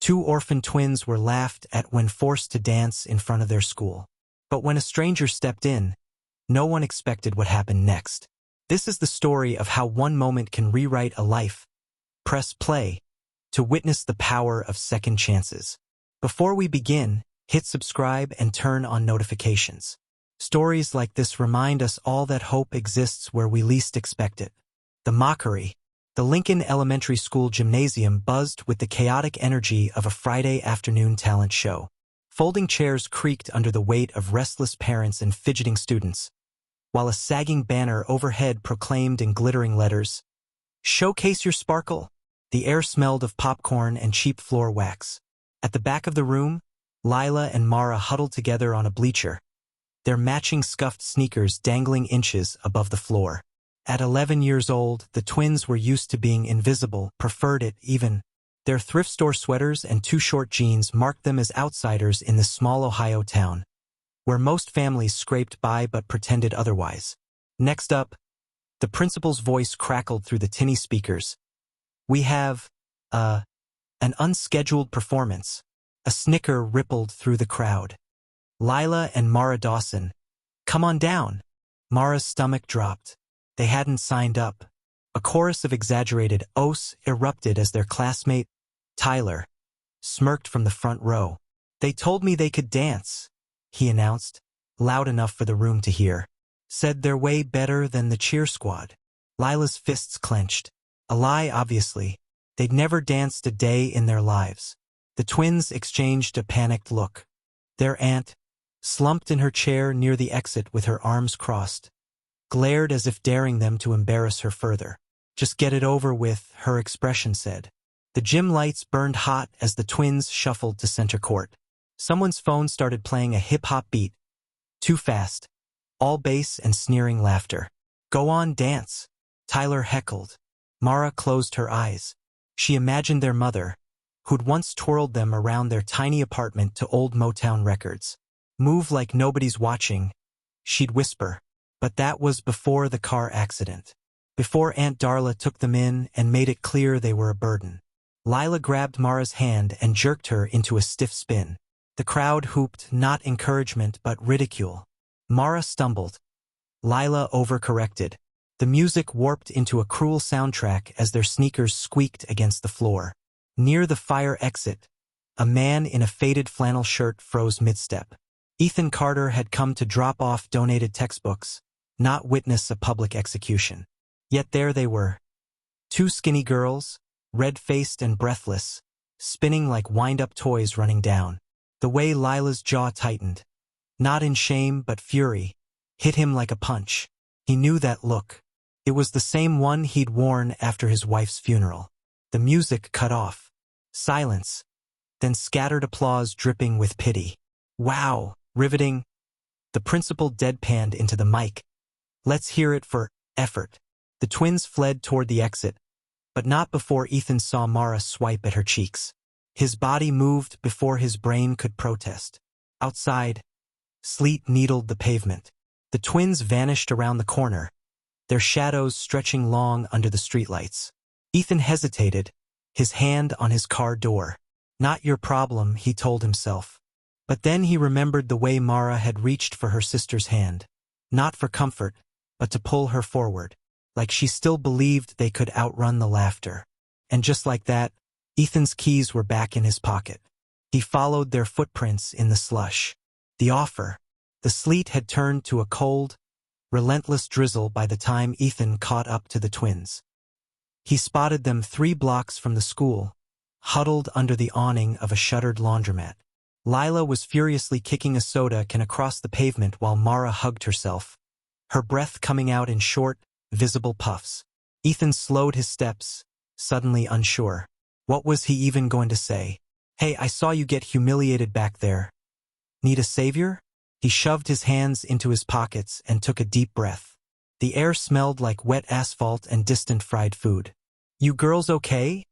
Two orphan twins were laughed at when forced to dance in front of their school. But when a stranger stepped in, no one expected what happened next. This is the story of how one moment can rewrite a life. Press play to witness the power of second chances. Before we begin, hit subscribe and turn on notifications. Stories like this remind us all that hope exists where we least expect it. The mockery. The Lincoln Elementary School gymnasium buzzed with the chaotic energy of a Friday afternoon talent show. Folding chairs creaked under the weight of restless parents and fidgeting students, while a sagging banner overhead proclaimed in glittering letters, "Showcase your sparkle." The air smelled of popcorn and cheap floor wax. At the back of the room, Lila and Mara huddled together on a bleacher, their matching scuffed sneakers dangling inches above the floor. At 11 years old, the twins were used to being invisible, preferred it even. Their thrift store sweaters and too short jeans marked them as outsiders in this small Ohio town, where most families scraped by but pretended otherwise. Next up, the principal's voice crackled through the tinny speakers. "We have, an unscheduled performance." A snicker rippled through the crowd. Lila and Mara Dawson, "Come on down." Mara's stomach dropped. They hadn't signed up. A chorus of exaggerated oaths erupted as their classmate, Tyler, smirked from the front row. "They told me they could dance," he announced, loud enough for the room to hear. "Said they're way better than the cheer squad." Lila's fists clenched. A lie, obviously. They'd never danced a day in their lives. The twins exchanged a panicked look. Their aunt, slumped in her chair near the exit with her arms crossed, glared as if daring them to embarrass her further. "Just get it over with," her expression said. The gym lights burned hot as the twins shuffled to center court. Someone's phone started playing a hip-hop beat. Too fast. All bass and sneering laughter. "Go on, dance," Tyler heckled. Mara closed her eyes. She imagined their mother, who'd once twirled them around their tiny apartment to old Motown records. "Move like nobody's watching," she'd whisper. But that was before the car accident. Before Aunt Darla took them in and made it clear they were a burden. Lila grabbed Mara's hand and jerked her into a stiff spin. The crowd hooped not encouragement but ridicule. Mara stumbled. Lila overcorrected. The music warped into a cruel soundtrack as their sneakers squeaked against the floor. Near the fire exit, a man in a faded flannel shirt froze mid-step. Ethan Carter had come to drop off donated textbooks, not witness a public execution. Yet there they were. Two skinny girls, red-faced and breathless, spinning like wind-up toys running down. The way Lila's jaw tightened, not in shame but fury, hit him like a punch. He knew that look. It was the same one he'd worn after his wife's funeral. The music cut off. Silence, then scattered applause dripping with pity. "Wow, riveting." The principal deadpanned into the mic. "Let's hear it for effort." The twins fled toward the exit, but not before Ethan saw Mara swipe at her cheeks. His body moved before his brain could protest. Outside, sleet needled the pavement. The twins vanished around the corner, their shadows stretching long under the streetlights. Ethan hesitated, his hand on his car door. "Not your problem," he told himself. But then he remembered the way Mara had reached for her sister's hand. Not for comfort, but to pull her forward, like she still believed they could outrun the laughter. And just like that, Ethan's keys were back in his pocket. He followed their footprints in the slush. The offer. The sleet had turned to a cold, relentless drizzle by the time Ethan caught up to the twins. He spotted them 3 blocks from the school, huddled under the awning of a shuttered laundromat. Lila was furiously kicking a soda can across the pavement while Mara hugged herself, her breath coming out in short, visible puffs. Ethan slowed his steps, suddenly unsure. What was he even going to say? "Hey, I saw you get humiliated back there. Need a savior?" He shoved his hands into his pockets and took a deep breath. The air smelled like wet asphalt and distant fried food. "You girls okay?"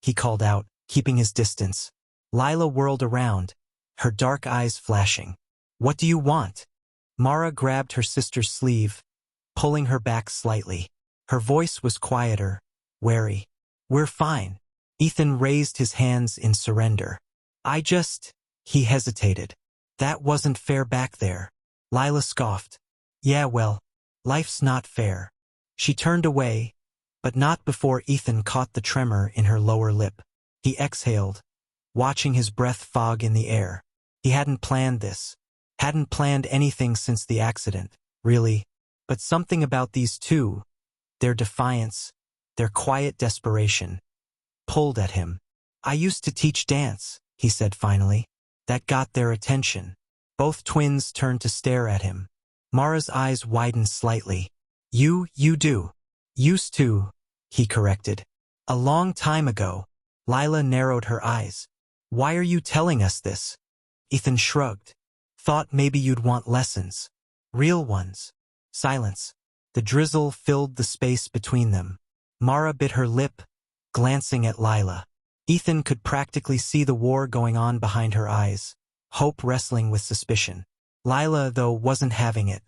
he called out, keeping his distance. Lila whirled around, her dark eyes flashing. "What do you want?" Mara grabbed her sister's sleeve, pulling her back slightly. Her voice was quieter, wary. "We're fine." Ethan raised his hands in surrender. He hesitated. That wasn't fair back there. Lila scoffed. Yeah, well, life's not fair. She turned away, but not before Ethan caught the tremor in her lower lip. He exhaled, watching his breath fog in the air. He hadn't planned this. Hadn't planned anything since the accident, really. But something about these two, their defiance, their quiet desperation, pulled at him. I used to teach dance, he said finally. That got their attention. Both twins turned to stare at him. Mara's eyes widened slightly. You do. Used to, he corrected. A long time ago. Lila narrowed her eyes. Why are you telling us this? Ethan shrugged. Thought maybe you'd want lessons. Real ones. Silence. The drizzle filled the space between them. Mara bit her lip, glancing at Lila. Ethan could practically see the war going on behind her eyes, hope wrestling with suspicion. Lila, though, wasn't having it.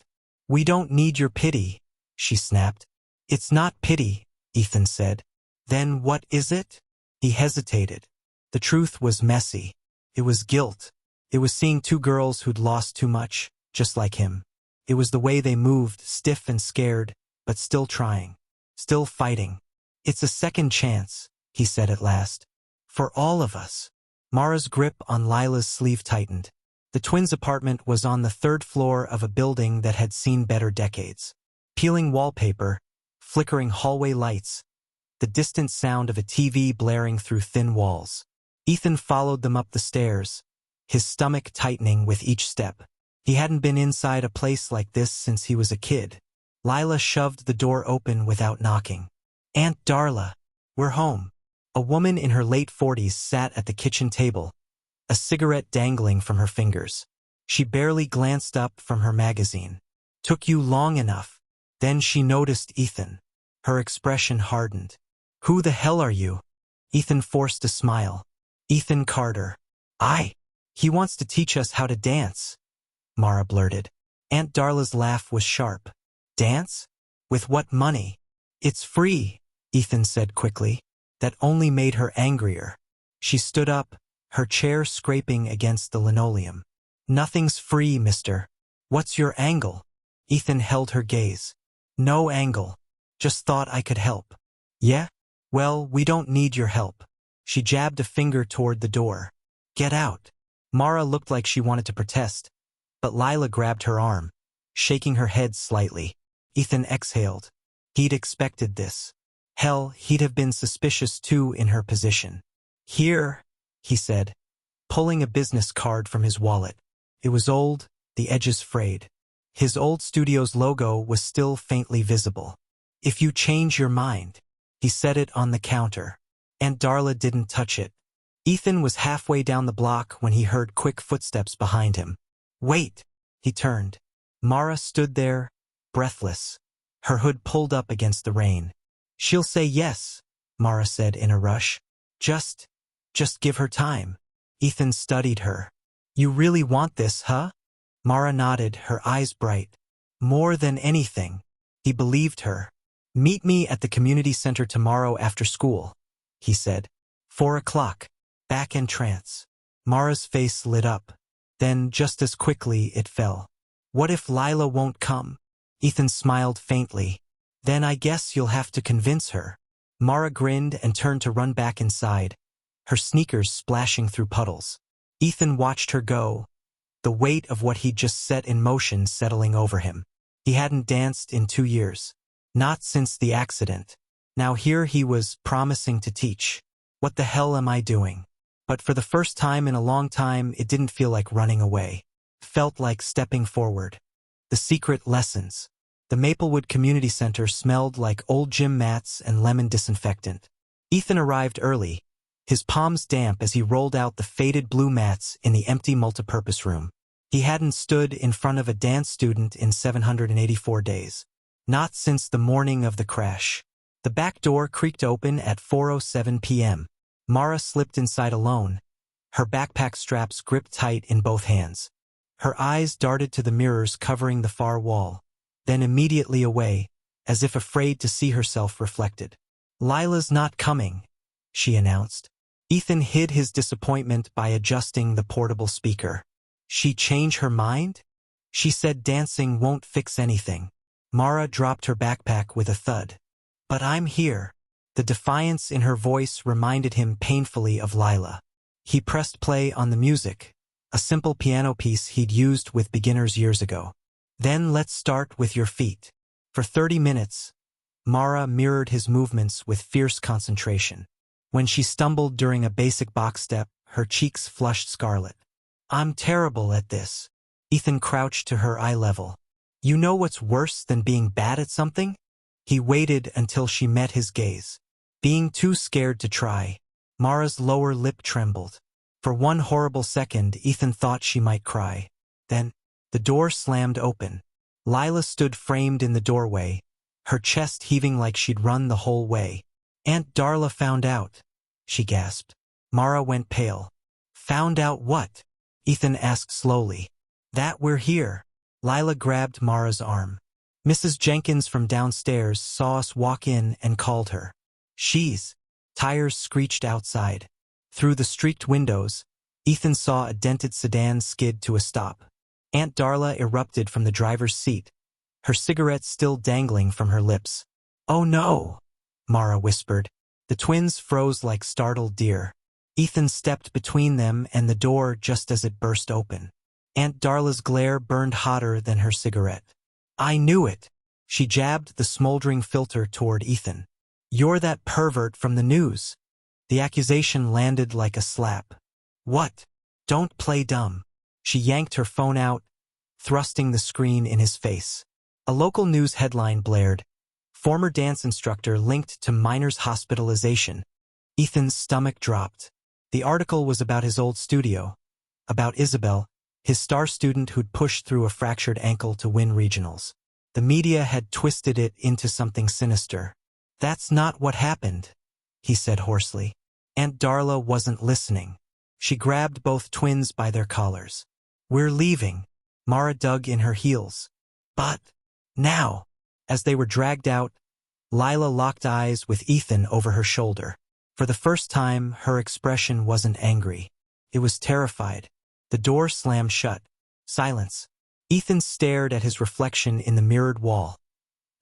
We don't need your pity, she snapped. It's not pity, Ethan said. Then what is it? He hesitated. The truth was messy. It was guilt. It was seeing two girls who'd lost too much, just like him. It was the way they moved, stiff and scared, but still trying. Still fighting. It's a second chance, he said at last. For all of us. Mara's grip on Lila's sleeve tightened. The twins' apartment was on the third floor of a building that had seen better decades. Peeling wallpaper, flickering hallway lights, the distant sound of a TV blaring through thin walls. Ethan followed them up the stairs, his stomach tightening with each step. He hadn't been inside a place like this since he was a kid. Lila shoved the door open without knocking. Aunt Darla, we're home. A woman in her late 40s sat at the kitchen table, a cigarette dangling from her fingers. She barely glanced up from her magazine. Took you long enough. Then she noticed Ethan. Her expression hardened. Who the hell are you? Ethan forced a smile. Ethan Carter. He wants to teach us how to dance, Mara blurted. Aunt Darla's laugh was sharp. Dance? With what money? It's free, Ethan said quickly. That only made her angrier. She stood up, her chair scraping against the linoleum. Nothing's free, mister. What's your angle? Ethan held her gaze. No angle. Just thought I could help. Yeah? Well, we don't need your help. She jabbed a finger toward the door. Get out. Mara looked like she wanted to protest, but Lila grabbed her arm, shaking her head slightly. Ethan exhaled. He'd expected this. Hell, he'd have been suspicious too in her position. Here, he said, pulling a business card from his wallet. It was old, the edges frayed. His old studio's logo was still faintly visible. If you change your mind, he set it on the counter. Aunt Darla didn't touch it. Ethan was halfway down the block when he heard quick footsteps behind him. Wait! He turned. Mara stood there, breathless, her hood pulled up against the rain. She'll say yes, Mara said in a rush. Just give her time. Ethan studied her. You really want this, huh? Mara nodded, her eyes bright. More than anything. He believed her. Meet me at the community center tomorrow after school, he said. 4 o'clock. Back entrance. Mara's face lit up. Then, just as quickly, it fell. What if Lila won't come? Ethan smiled faintly. Then I guess you'll have to convince her. Mara grinned and turned to run back inside, her sneakers splashing through puddles. Ethan watched her go, the weight of what he'd just set in motion settling over him. He hadn't danced in 2 years. Not since the accident. Now here he was, promising to teach. What the hell am I doing? But for the first time in a long time, it didn't feel like running away. It felt like stepping forward. The secret lessons. The Maplewood Community Center smelled like old gym mats and lemon disinfectant. Ethan arrived early, his palms damp as he rolled out the faded blue mats in the empty multipurpose room. He hadn't stood in front of a dance student in 784 days. Not since the morning of the crash. The back door creaked open at 4:07 p.m. Mara slipped inside alone, her backpack straps gripped tight in both hands. Her eyes darted to the mirrors covering the far wall, then immediately away, as if afraid to see herself reflected. Lila's not coming, she announced. Ethan hid his disappointment by adjusting the portable speaker. She changed her mind? She said dancing won't fix anything. Mara dropped her backpack with a thud. But I'm here. The defiance in her voice reminded him painfully of Lila. He pressed play on the music, a simple piano piece he'd used with beginners years ago. Then let's start with your feet. For 30 minutes, Mara mirrored his movements with fierce concentration. When she stumbled during a basic box step, her cheeks flushed scarlet. I'm terrible at this. Ethan crouched to her eye level. You know what's worse than being bad at something? He waited until she met his gaze. Being too scared to try. Mara's lower lip trembled. For one horrible second, Ethan thought she might cry. Then, the door slammed open. Lila stood framed in the doorway, her chest heaving like she'd run the whole way. Aunt Darla found out, she gasped. Mara went pale. Found out what? Ethan asked slowly. That we're here. Lila grabbed Mara's arm. Mrs. Jenkins from downstairs saw us walk in and called her. She's. Tires screeched outside. Through the streaked windows, Ethan saw a dented sedan skid to a stop. Aunt Darla erupted from the driver's seat, her cigarette still dangling from her lips. Oh no, Mara whispered. The twins froze like startled deer. Ethan stepped between them and the door just as it burst open. Aunt Darla's glare burned hotter than her cigarette. I knew it. She jabbed the smoldering filter toward Ethan. You're that pervert from the news. The accusation landed like a slap. What? Don't play dumb. She yanked her phone out, thrusting the screen in his face. A local news headline blared. Former dance instructor linked to minor's hospitalization. Ethan's stomach dropped. The article was about his old studio. About Isabel, his star student who'd pushed through a fractured ankle to win regionals. The media had twisted it into something sinister. That's not what happened, he said hoarsely. Aunt Darla wasn't listening. She grabbed both twins by their collars. We're leaving. Mara dug in her heels. But now, as they were dragged out, Lila locked eyes with Ethan over her shoulder. For the first time, her expression wasn't angry. It was terrified. The door slammed shut. Silence. Ethan stared at his reflection in the mirrored wall.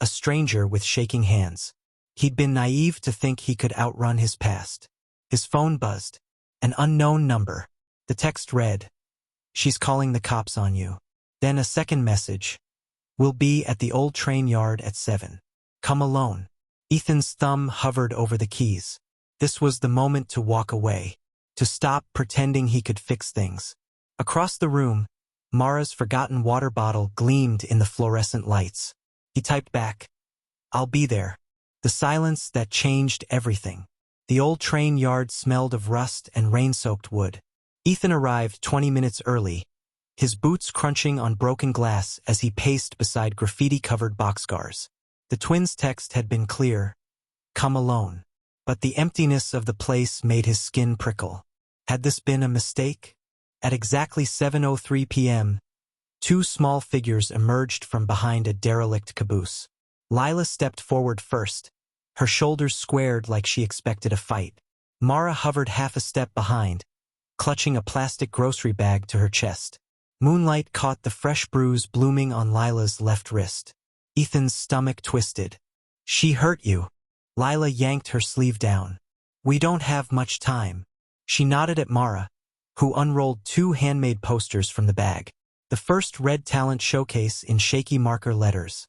A stranger with shaking hands. He'd been naive to think he could outrun his past. His phone buzzed. An unknown number. The text read, She's calling the cops on you. Then a second message. We'll be at the old train yard at 7. Come alone. Ethan's thumb hovered over the keys. This was the moment to walk away. To stop pretending he could fix things. Across the room, Mara's forgotten water bottle gleamed in the fluorescent lights. He typed back, I'll be there. The silence that changed everything. The old train yard smelled of rust and rain-soaked wood. Ethan arrived 20 minutes early, his boots crunching on broken glass as he paced beside graffiti-covered boxcars. The twins' text had been clear, come alone. But the emptiness of the place made his skin prickle. Had this been a mistake? At exactly 7:03 p.m., two small figures emerged from behind a derelict caboose. Lila stepped forward first, her shoulders squared like she expected a fight. Mara hovered half a step behind, clutching a plastic grocery bag to her chest. Moonlight caught the fresh bruise blooming on Lila's left wrist. Ethan's stomach twisted. She hurt you. Lila yanked her sleeve down. We don't have much time. She nodded at Mara, who unrolled two handmade posters from the bag. The first read Talent Showcase in shaky marker letters.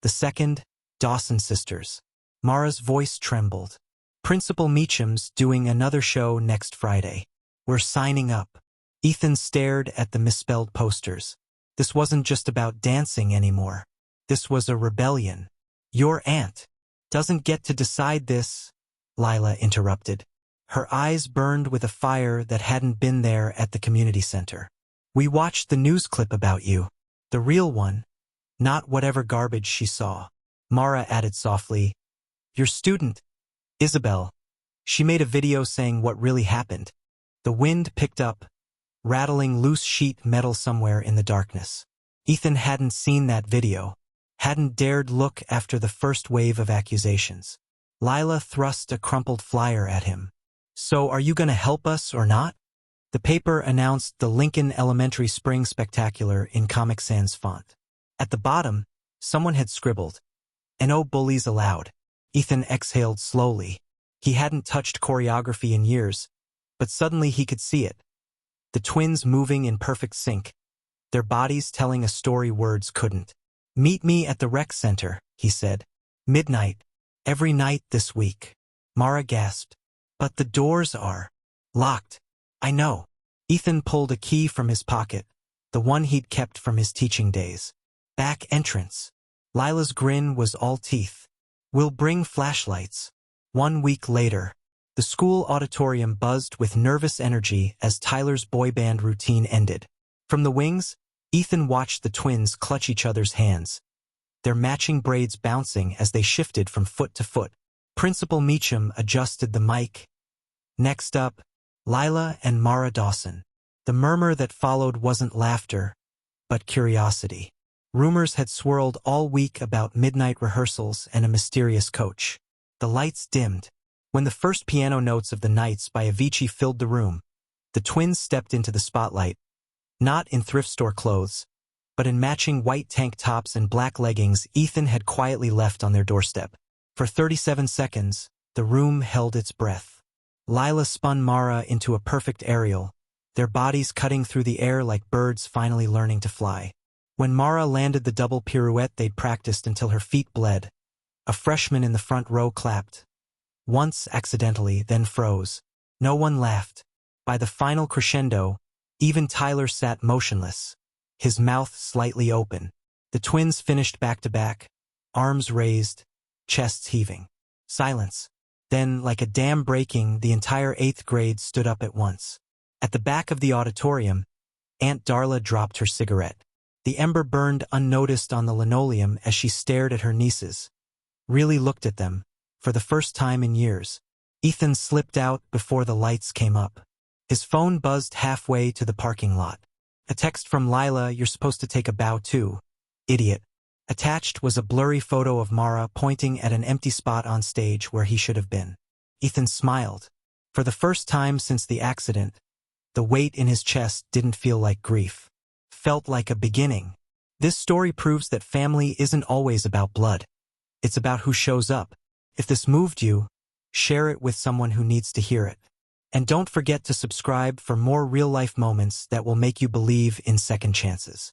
The second, Dawson Sisters. Mara's voice trembled. Principal Meacham's doing another show next Friday. We're signing up. Ethan stared at the misspelled posters. This wasn't just about dancing anymore. This was a rebellion. Your aunt doesn't get to decide this, Lila interrupted. Her eyes burned with a fire that hadn't been there at the community center. We watched the news clip about you. The real one. Not whatever garbage she saw. Mara added softly, your student, Isabel. She made a video saying what really happened. The wind picked up, rattling loose sheet metal somewhere in the darkness. Ethan hadn't seen that video, hadn't dared look after the first wave of accusations. Lila thrust a crumpled flyer at him. "So are you gonna help us or not?" The paper announced the Lincoln Elementary Spring Spectacular in Comic Sans font. At the bottom, someone had scribbled, "And no bullies allowed." Ethan exhaled slowly. He hadn't touched choreography in years, but suddenly he could see it. The twins moving in perfect sync, their bodies telling a story words couldn't. "Meet me at the rec center," he said. "Midnight. Every night this week." Mara gasped. "But the doors are locked." "I know." Ethan pulled a key from his pocket, the one he'd kept from his teaching days. "Back entrance." Lila's grin was all teeth. "We'll bring flashlights." 1 week later, the school auditorium buzzed with nervous energy as Tyler's boy band routine ended. From the wings, Ethan watched the twins clutch each other's hands, their matching braids bouncing as they shifted from foot to foot. Principal Meacham adjusted the mic. Next up, Lila and Mara Dawson. The murmur that followed wasn't laughter, but curiosity. Rumors had swirled all week about midnight rehearsals and a mysterious coach. The lights dimmed. When the first piano notes of the Nights by Avicii filled the room, the twins stepped into the spotlight, not in thrift store clothes, but in matching white tank tops and black leggings Ethan had quietly left on their doorstep. For 37 seconds, the room held its breath. Lila spun Mara into a perfect aerial, their bodies cutting through the air like birds finally learning to fly. When Mara landed the double pirouette they'd practiced until her feet bled, a freshman in the front row clapped. Once accidentally, then froze. No one laughed. By the final crescendo, even Tyler sat motionless, his mouth slightly open. The twins finished back to back, arms raised, chests heaving. Silence. Then, like a dam breaking, the entire 8th grade stood up at once. At the back of the auditorium, Aunt Darla dropped her cigarette. The ember burned unnoticed on the linoleum as she stared at her nieces, really looked at them, for the first time in years. Ethan slipped out before the lights came up. His phone buzzed halfway to the parking lot. A text from Lila, "You're supposed to take a bow too, idiot." Attached was a blurry photo of Mara pointing at an empty spot on stage where he should have been. Ethan smiled. For the first time since the accident, the weight in his chest didn't feel like grief. Felt like a beginning. This story proves that family isn't always about blood. It's about who shows up. If this moved you, share it with someone who needs to hear it. And don't forget to subscribe for more real-life moments that will make you believe in second chances.